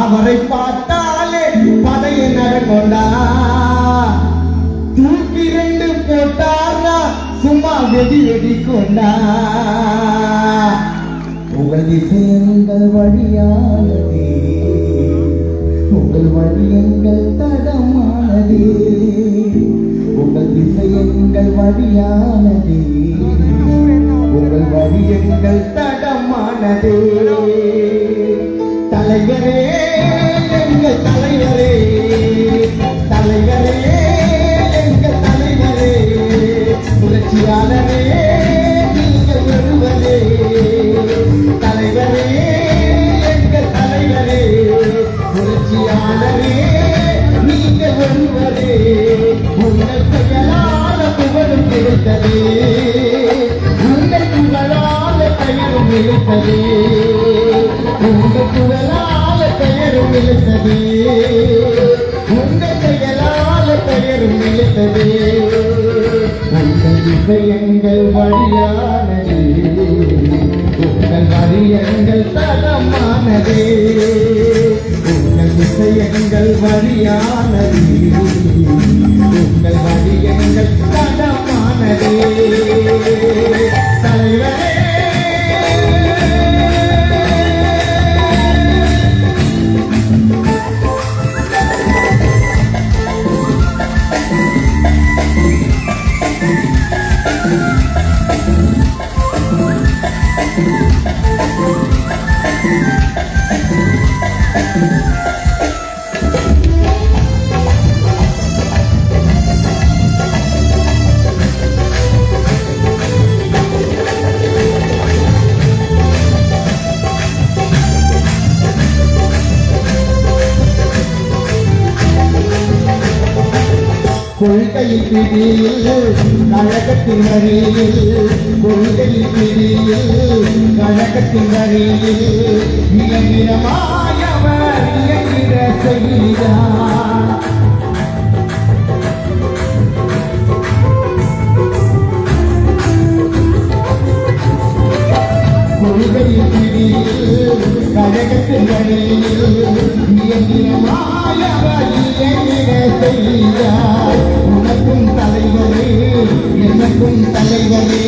அவரை பார்த்தாலே பதைய நடக்கொண்டா தூக்கி ரெண்டு போட்டாரா சும்மா வெடி வெடி கொண்டா உங்கள் திசையங்கள் வழியானதே உங்கள் வழியங்கள் தடமானதே உங்கள் திசையங்கள் வழியானதே உங்கள் வழியங்கள் தடமானதே தலைவரே எங்கள் தலைவரே தலைவரே எங்கள் தலைவரே புரட்சியாளரே நீங்கள் வருவரே தலைவரே எங்கள் தலைவரே புரட்சியாளரே நீங்கள் வருவரே உங்கள் பெயரால புகழும் கிடைத்ததே உங்கள் புகழால பெயரும் கிடைத்ததே உங்கள் புகழால பெயரும் இழுத்ததே உங்கள் பெயரால பெயரும் இழுத்ததே உங்கள் விஷயங்கள் வழியானதே உங்கள் வழியங்கள் தரமானதே உங்கள் விஷயங்கள் வழியானதே உங்கள் வழியங்கள் தரமானதே தலைவரே கொள்கையில் பிடியில் கழகத்தின் வரியில் கொள்கையில் பிடியில் கழகத்தின் வரியில் இளநிறமாயவர் இயங்கிற செய்தார் கொள்கையில் பிடியில் கழகத்தின் வரியில் இளநிறமாயவர் இயங்கிற செய்தார் உனக்கும் தலைவரே எனக்கும் தலைவரே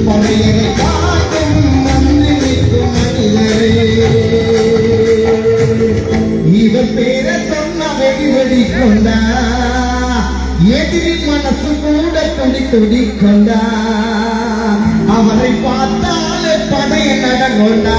பழையரை காட்டும் மந்திரிக்கும் மனிதரே இவர் பேரை சொன்ன வெடி வெடி கொண்டா எதிரி மனசு கூட துடி துடி கொண்டா அவரை பார்த்தாலே படைய நடங்கொண்டா